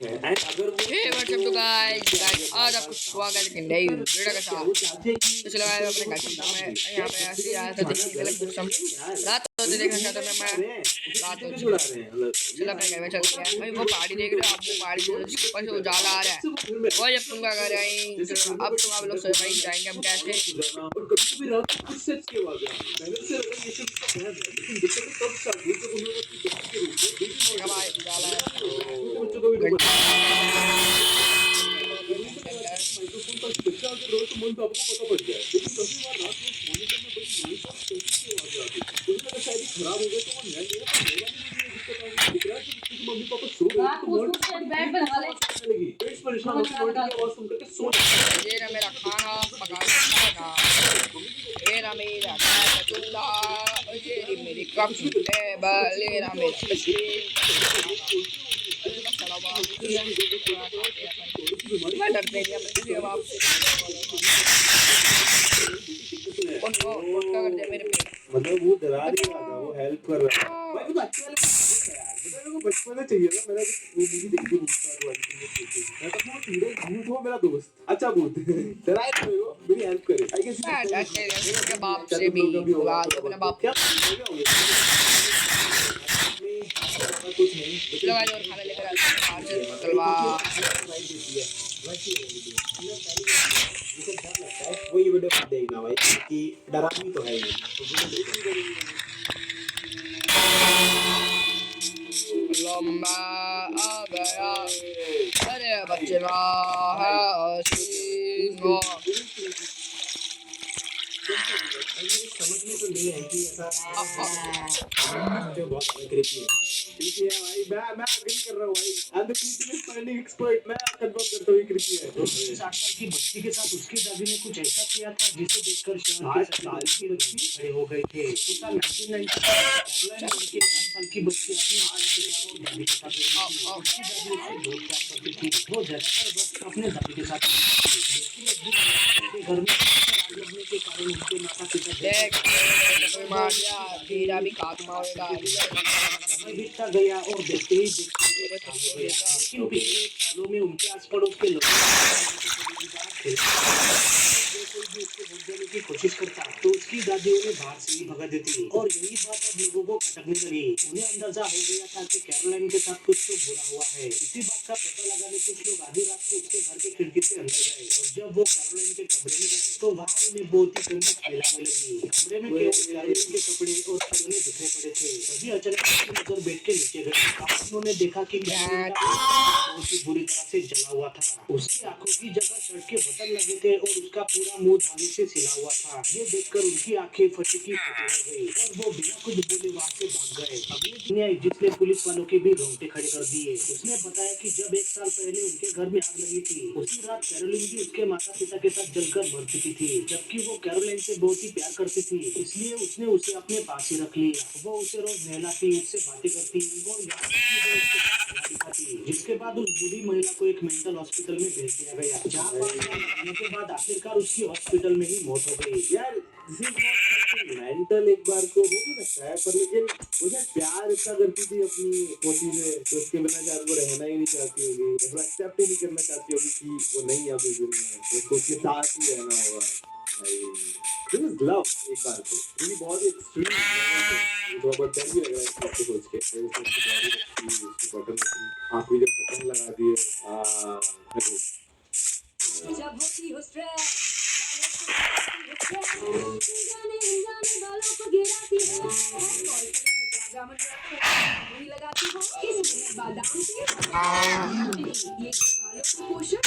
And अगर वो हे WhatsApp to guys आज आपको स्वागत है कि नई वीडियो के साथ। तो चलो गाइस अपने घर की मैं यहाँ पे ऐसे आया था देखने के लिए कुछ रात होते देखना चाहता था मैं रात हो चुकी है। चलो अपने घर में चलते हैं भाई। वो पहाड़ी देख रहे हो आप, वो पहाड़ी जिसके ऊपर से उजाला आ रहा है वो जब तुम क्या कर रहे हैं। चलो अब तुम आप लोग सोए भाई जाएंगे हम कैसे। और कभी कभी रात को कुछ सेट्स के बाद पहले से अगर ये सब है लेकिन दिक्कत तब स्टार्ट हुई जब उन्होंने अपनी बच्ची के रूप में देखा भाई उजाला है तो बच्चों को भी घंटा माइक्रोफोन पर बच्चा अगर रोए तो मम्मी पापा को पता पड़ जाए लेकिन कभी बार रात में मॉनिटर में बड़ी नॉइस और टेंशन की आवाज आती है उन्हें लगा शायद खराब हो गया तो वो नया लिया पर मेरा भी दिक्कत आ गई दिख रहा है कि मम्मी पापा सो गए तो मॉनिटर बेड पे लगा ले पेट परेशान होकर मॉनिटर की आवाज सुनकर के सो ये ना मेरा खाना पकाना ये ना मेरा चूल्हा ये मेरी कप टेबल ये ना मेरा मैं डरते नहीं अपने बाप से कर दिया मेरे पे मतलब वो डरा नहीं रहा था वो हेल्प कर रहा था भाई वो अच्छे वाले मेरे को बचपन में चाहिए था मेरा वो मूवी देखी मुस्ताद वाली मैं तो वो हीरो भूत हो मेरा दोस्त अच्छा भूत डराए तो मेरे को मेरी हेल्प करे आई गेस मेरे बाप से भी बुला दो अपने बाप क्या कुछ नहीं चलो आज और खाना लेकर आते हैं बाहर से तलवा वही वीडियो देखना भाई कि डरावनी तो है लंबा आ गया अरे बच्चे है समझ में तो नहीं आई कि ऐसा जो बहुत क्रिएटिव है ठीक है भाई मैं अग्री कर रहा हूं भाई I am the creative finding expert मैं कंफर्म करता हूं क्रिएटिव है 60 साल की बच्ची के साथ उसके दादी ने कुछ ऐसा किया था जिसे देखकर शहर के साल की बच्ची खड़े हो गए थे तो साल 1990 के 8 साल की बच्ची अपनी मां के साथ और दादी के साथ उसकी दादी उससे बहुत प्यार करती थी वो ज्यादातर वक्त अपने दादी के साथ घर में लगने के कारण उनके माता पिता तेरा भी खात्मा होगा बीतता गया और देखते ही देखते लेकिन पिछले सालों में उनके आस पड़ोस के लोग कोई भी उसको वोट देने की कोशिश करता तो उसकी दादी उन्हें बाहर से ही भगा देती और यही बात अब लोगों को खटकने लगी। उन्हें अंदाजा हो गया था कि कैरोलाइन के साथ कुछ तो बुरा हुआ है। इसी बात का पता लगाने कुछ लोग आधी रात को उसके घर की खिड़की से अंदर गए और जब वो कैरोलाइन के कमरे में गए तो वहाँ उन्हें बहुत ही गंदी फैलाने लगी। कमरे में केवल कैरोलाइन के कपड़े और खिलौने बिखरे पड़े थे। तभी अचानक उसकी नजर बेड के नीचे गई। उन्होंने देखा कि बहुत ही बुरी तरह से जला हुआ था। उसकी आंखों की जगह शर्ट के बटन लगे थे और उसका पूरा मुंह धागे से सिला हुआ था। ये देखकर उनकी आंखें फटी की फटी रह गई और वो बिना कुछ बोले वहाँ से भाग गए। अगले दिन आई जिसने पुलिस वालों के भी रोंगटे खड़े कर दिए। उसने बताया कि जब 1 साल पहले उनके घर में आग लगी थी उसी रात कैरोलिन भी उसके माता पिता के साथ जलकर मर चुकी थी। जबकि वो कैरोलिन से बहुत ही प्यार करती थी इसलिए उसने उसे अपने पास ही रख लिया। वो उसे रोज नहलाती उससे बातें करती वो जिसके बाद उस बूढ़ी महिला को एक मेंटल हॉस्पिटल में भेज दिया गया जहाँ पर के बाद आखिरकार उसकी हॉस्पिटल में ही मौत हो गई। यार मेंटल एक बार को हो भी सकता है पर लेकिन मुझे प्यार इतना करती थी अपनी पोती से तो उसके बिना शायद वो रहना ही नहीं चाहती होगी वो एक्सेप्ट ही नहीं करना चाहती होगी कि वो नहीं है दुनिया में उसको उसके साथ ही रहना होगा। This is love एक बार को क्योंकि बहुत ही एक्सट्रीम तो बट भी लग रहा है इसको सोच के फिर उसकी बॉडी रखी उसके बटन रखी आँख में जब बटन लगा दिए जब होती हो स्ट्रेस जाने वालों को गिराती है लगाती हो किस बादाम ये पोषण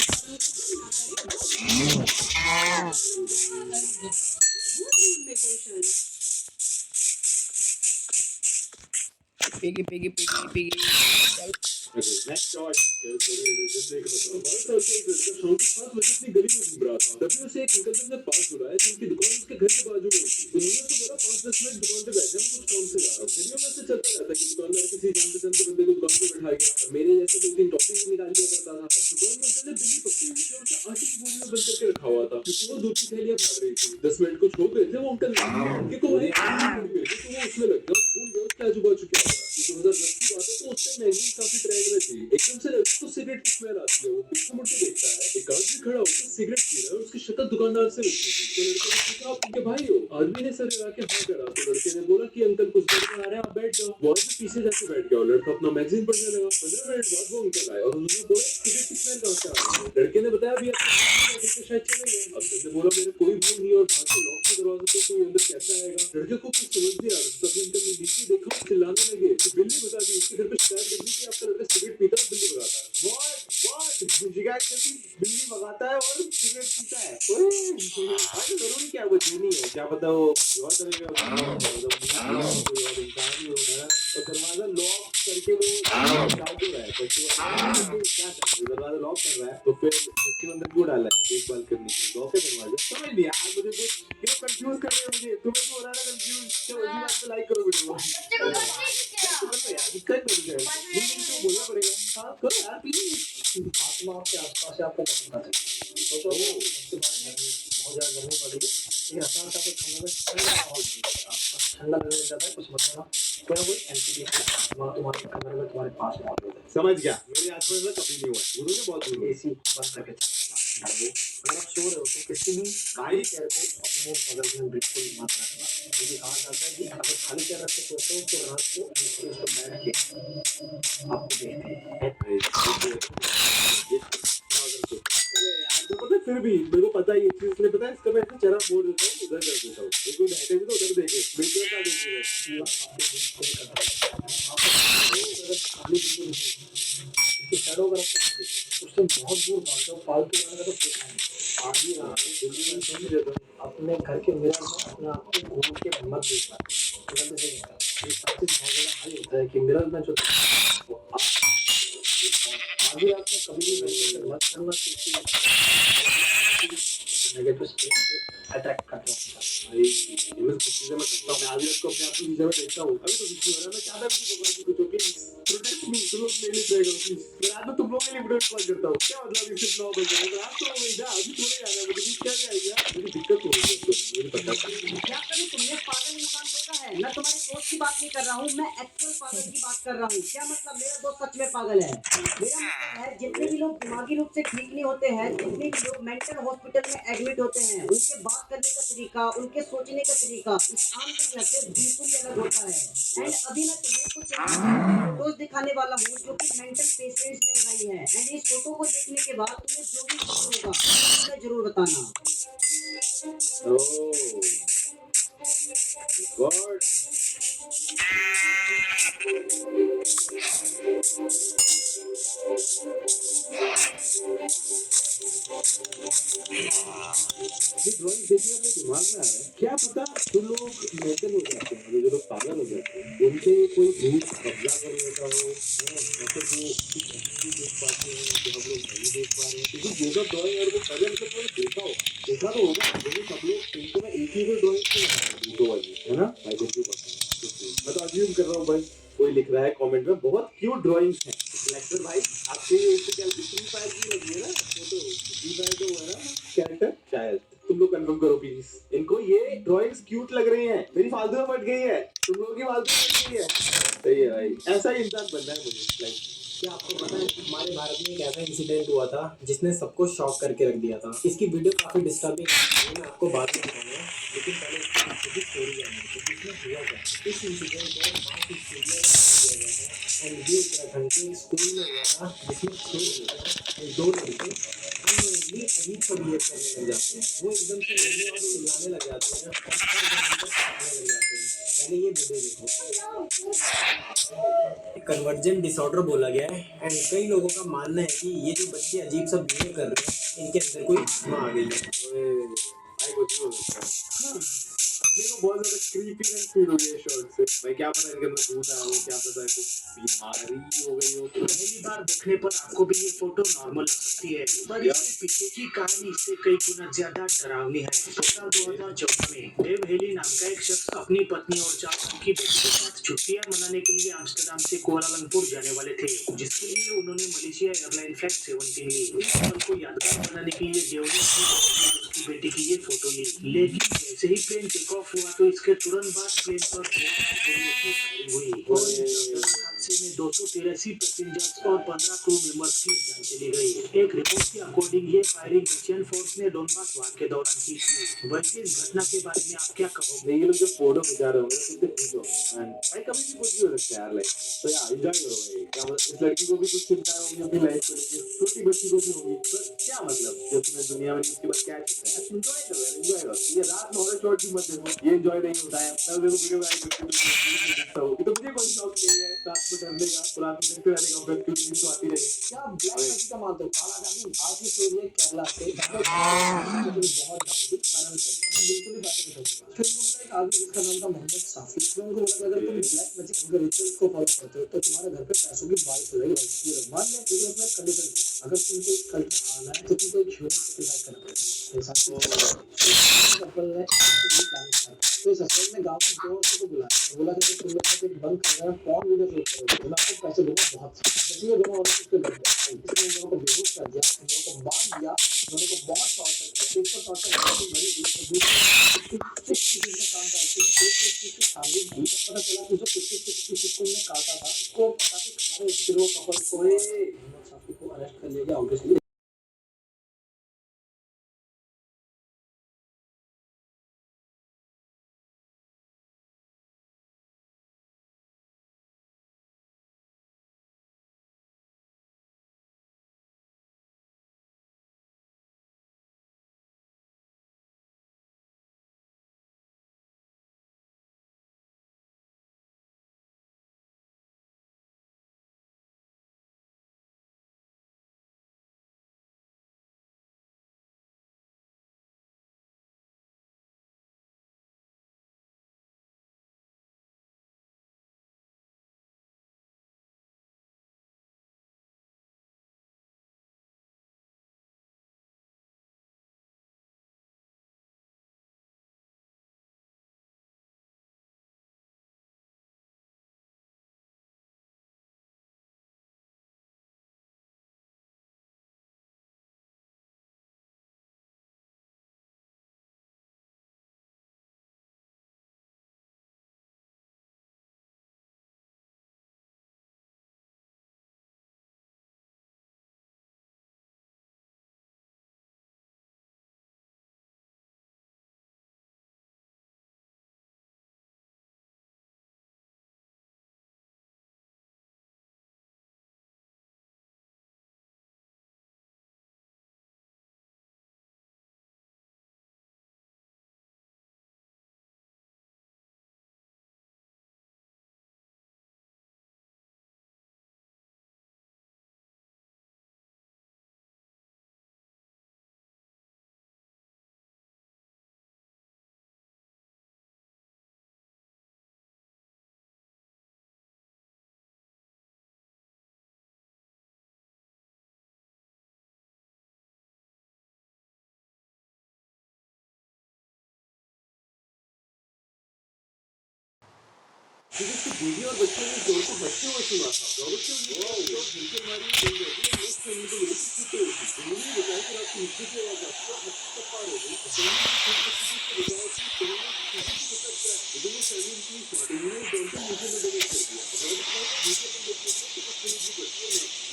piggy piggy piggy piggy next shot गली में घूम रहा था तभी उसे एक अंकल ने पास बुलाया जिनकी दुकान उसके घर के बाजू में थी। उन्होंने तो बोला 5-10 मिनट दुकान पे बैठे मैं कुछ काम से जा रहा हूँ। फिर मैं से चलता रहता कि दुकानदार किसी जान पहचान के बंदे को दुकान पे बैठा गया और मेरे जैसे 2-3 टॉपिक निकाल लिया करता था। दुकान में अंकल ने बिल्ली पकड़ी हुई थी और उसे आटे की बोरी में बंद करके रखा हुआ था क्योंकि वो दूध की थैलियां फाड़ रही थी। 10 मिनट कुछ हो गए थे वो अंकल उनके को वही तो वो उसमें लग गया भूल गया उसके आजू बाजू क्या हो रहा है। 2010 की बात है तो उस टाइम मैगजीन काफी साइड में थी, एकदम से लड़के को सिगरेट की स्मेल आती है। वो पीछे मुड़ के देखता है, एक आदमी खड़ा होकर सिगरेट पी रहा है और उसकी शक्ल दुकानदार से मिलती थी। तो लड़के ने पूछा, आप उनके भाई हो? आदमी ने सर हिला के हाँ करा। तो लड़के ने बोला कि अंकल कुछ देर में आ रहे हैं, आप बैठ जाओ। वो आदमी पीछे जाके बैठ गया और लड़का अपना मैगजीन पढ़ने लगा। 15 मिनट बाद वो अंकल आए और उन्होंने बोला, सिगरेट की स्मेल कहाँ से आ रही है? लड़के ने बताया, अभी आपके शायद चले गए। अंकल ने बोला, मेरे कोई भाई नहीं और बाहर से लॉक है दरवाजा, तो कोई अंदर कैसे आएगा? लड़के को कुछ समझ नहीं आ रहा। तभी अंकल ने नीचे देखा और चिल्लाने लगे कि बिल्ली बता दी, उसके घर पे शिकायत करनी थी, आपका लड़का सिगरेट पीता है, बिल्ली भगाता है। व्हाट शिकायत करती, बिल्ली भगाता है और सिगरेट पीता है। ओए भाई जरूरी क्या वो जीनी है, क्या पता वो जो करेगा मतलब कोई और इंसान ही हो है। और दरवाजा लॉक करके वो डाल दे रहा है, बच्चे क्या कर रहे, दरवाजा लॉक कर रहा है तो फिर बच्चे अंदर क्यों डाला है? देखभाल करने के लिए लॉक है दरवाजा। समझ नहीं यार, मुझे कुछ कंफ्यूज कर रहे हो मुझे। तुम्हें तो हो रहा है कंफ्यूज, चलो इसी बात पे लाइक करो वीडियो को। चलो यार दिक्कत नहीं है, तो बोलना पड़ेगा। हाँ करो यार प्लीज। आत्मा आपके आसपास है, आपको पसंद आता है तो बहुत ज्यादा गर्मी पड़ रही है, लेकिन अचानक आपको ठंडा में माहौल बन जाएगा। ठंडा लगने लग जाता है, कुछ मतलब कोई ना कोई एलसीडी तुम्हारे कमरे में तुम्हारे पास मौजूद है। समझ गया, मेरे आसपास में कभी नहीं हुआ, उन्होंने बहुत दूर एसी बंद करके चलना। अगर आप सो रहे हो तो किसी भी खाली चेयर को अपने बगल में बिल्कुल मत रखना, क्योंकि कहा जाता है कि अगर खाली चेयर रख के सोते हो तो रात को नीचे उस पर बैठ के आपको देखते हैं। अरे यार तो पता है, फिर भी मेरे को पता ही है, इसलिए पता है इसका मैं ऐसे चेहरा मोड़ देता हूँ, उधर कर देता हूँ। देखो बैठे भी तो उधर देखे, बिल्कुल ना देखिए। शैडो अगर आपको उससे बहुत दूर भागते हो, फालतू जाने का तो फेंकना है। आधी रात को दिल्ली में सुन देता हूँ, अपने घर के मिरर में अपने आप को घूम के मत देखना। गलत से देखता ये सबसे बहुत बड़ा हाई होता है कि मिरर में जो वो आधी रात में कभी भी मेडिटेशन मत करना, क्योंकि नेगेटिव स्पेस को अट्रैक्ट करते हैं। भाई ये मैं कुछ चीजें मैं करता हूँ, मैं आधी रात को अपने आप को चीजें में देखता हूँ। अभी तो कुछ नहीं हो रहा, मैं चाहता भी नहीं भगवान की कुछ हो, प्लीज प्रोटेक्ट मी, तुम लोग मेरे लिए प्रे करो प्लीज। मैं रात में तुम लोगों के लिए वीडियो कॉल करता हूँ, क्या मतलब इसे 9 बजे रात तो हो गई ना, अभी थोड़े जाना है मुझे, क्या जाएगा मुझे दिक्कत हो रही है तो मुझे पता है। क्या कभी तुमने पागल इंसान देखा है? मैं तुम्हारे दोस्त की बात नहीं कर रहा हूँ, मैं एक्चुअल पागल की बात कर रहा हूँ। क्या मतलब मेरा दोस्त सच में पागल है? मेरा मतलब है जितने भी लोग दिमागी रूप से ठीक नहीं होते हैं, जितने भी लोग मेंटल हॉस्पिटल में एडमिट होते हैं, उनके बात करने का तरीका, उनके सोचने का तरीका इस आम दुनिया से बिल्कुल ही अलग होता है। एंड अभी मैं तुम्हें कुछ फोटोज दिखाने वाला हूँ जो कि मेंटल पेशेंट्स ने बनाई है। एंड इस फोटो को देखने के बाद तुम्हें जो भी फील होगा मुझे जरूर बताना। गॉड ये ड्राइंग देखने में दिमाग में आ रहा है, क्या पता जो लोग मेंटल हो जाते हैं, मतलब जो लोग पागल हो जाते हैं, उनसे कोई भूत कब्जा कर लेता हो, या फिर वो कुछ ऐसी देख पाते हैं जो हम लोग नहीं देख पा रहे हैं। क्योंकि ये सब ड्राइंग और वो पजल मतलब मैंने देखा तो होगा, लेकिन सब लोग इनको ना एक ही ड्राइंग से भूतों वाली है ना। आई थिंक यू मैं तो अज्यूम कर रहा हूँ भाई। कोई लिख रहा है कमेंट में, बहुत क्यूट ड्राइंग्स हैं। सिलेक्टर भाई आपके ये इससे क्या फ्री फायर की लगी है ना फोटो, फ्री फायर जो है ना कैरेक्टर, शायद तुम लोग कंफर्म करो प्लीज। इनको ये ड्राइंग्स क्यूट लग रही हैं, मेरी फालतू में फट गई है, तुम लोगों की फालतू में फट गई है। सही है भाई, ऐसा ही इंसान बनना है मुझे लाइक। क्या आपको पता है हमारे भारत में एक ऐसा इंसिडेंट हुआ था जिसने सबको शॉक करके रख दिया था। इसकी वीडियो काफी डिस्टर्बिंग है, मैं आपको बाद में दिखाऊंगा, लेकिन पहले इसके पीछे की स्टोरी जाननी है कि इसमें हुआ क्या। इस इंसिडेंट को मास मीडिया में दिया गया था एंड ये उत्तराखंड के स्कूल में हुआ था, जिसमें 6 लड़के और 2 लड़के अनोइंगली अजीब सा बिहेव करने लग जाते हैं। वो एकदम से रोने और चिल्लाने लग जाते हैं और हर जगह पर भागने लग जाते हैं। पहले ये वीडियो देखो। कन्वर्जेंट डिसऑर्डर बोला गया है एंड कई लोगों का मानना है कि ये जो बच्चे अजीब सा बिहेव कर रहे हैं, इनके अंदर कोई आत्मा आ गई है। ओए भाई कुछ हो सकता है। मेरे को बहुत ज्यादा क्रीपीनेस फील हुई है शॉट से। भाई क्या पता इनके अंदर भूत आ हो, क्या पता है कुछ बीमारी हो गई हो। पहली बार देखने पर आपको भी ये फोटो नॉर्मल लग सकती है, पर इसके पीछे की कहानी इससे कई गुना ज्यादा डरावनी है। साल 2014 में डेव हेली नाम का एक शख्स अपनी पत्नी और 4 साल की बेटी के साथ छुट्टियां मनाने के लिए एम्स्टर्डम से कुआलालंपुर जाने वाले थे, जिसके लिए उन्होंने मलेशिया एयरलाइन फ्लाइट 17 ली। इस पल को यादगार बनाने के लिए डेव ने अपनी बेटी की ये फोटो ली, लेकिन जैसे ही प्लेन टेक ऑफ हुआ तो इसके तुरंत बाद प्लेन पर फायरिंग हुई और हादसे में 283 पैसेंजर्स और 15 क्रू मेंबर्स की जान चली गई। एक रिपोर्ट के अकॉर्डिंग ये फायरिंग रशियन फोर्स ने डोनबास वार के दौरान की थी। वैसे इस घटना के बारे में आप क्या कहोगे? ये लोग जब फोटो खिंचा रहे होंगे तो कितने खुश होंगे एंड भाई कभी भी कुछ भी हो सकता है यार लाइक तो यार एंजॉय करो भाई क्या मतलब इस लड़की को भी कुछ चिंता होगी अपनी लाइफ को लेके छोटी बच्ची को भी होगी पर क्या मतलब जब तुम्हें दुनिया में उसके बाद क्या चिंता है एंजॉय करो यार एंजॉय करो ये रात में हॉरर शॉट भी मत देखो ये एंजॉय नहीं होता है तब देखो वीडियो में देखता हूँ तो मुझे कोई शौक नहीं है रात में डरने का और रात में देखते रहने का फिर क्योंकि नींद तो आती नहीं है क्या ब्लैक मैजिक का मानते हो? काला जादू आज की स्टोरी है केरला से बहुत डाउन कारण से बिल्कुल ही बातें नहीं सकता फिर उनको बोला एक आदमी जिसका नाम था मोहम्मद साफी फिर उनको बोला कि अगर तुम ब्लैक मैजिक के रिचुअल्स को फॉलो करते हो तो तुम्हारे घर पे पैसों की बारिश हो जाएगी भाई ये मान ले लेकिन उसमें कंडीशन अगर तुमको इस कल्ट में आना है तो तुमको एक ह्यूमन सैक्रिफाइस करना पड़ेगा जैसा कि कपल ने तो इस हस्बैंड ने गांव के दो औरतों को बुलाया बोला कि तुम लोग एक बंद कर रहे हैं कौन वीडियो शूट करोगे मैं आपको पैसे दूंगा बहुत जैसे ये दोनों औरतें उसके घर गए इसने इन दोनों को बेहोश कर दिया इन दोनों को बांध दिया दोनों को बहुत टॉर्चर किया एक तो टॉर्चर करके मरी हुई और दूसरी किसी ने काम था कि एक शादी थी पता चला कि जो किसी ने काटा था उसको पता कि खा रहे फिर वो कपल को साफी को अरेस्ट कर लिया गया ऑब्वियसली क्योंकि उसकी बीवी और बच्चों ने जोर को बच्चे हुए सुना था रॉबर्ट से उनकी घंटे मारी बन गई नेक्स्ट टाइम उनको लोग छूटे हुई थी उन्होंने बताया कि रात को नीचे की आवाज आती है और पार हो गई अचानक से बताया कि कोरोना किसी को सकता है लेकिन वो फैमिली इतनी स्मार्ट इन्होंने डॉल्फिन नीचे में डोनेट कर दिया रॉबर्ट के पास नीचे पर देखते थे तो कुछ खरीद भी करती है तो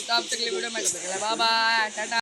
अब तक के लिए वीडियो में बाय बाय टाटा।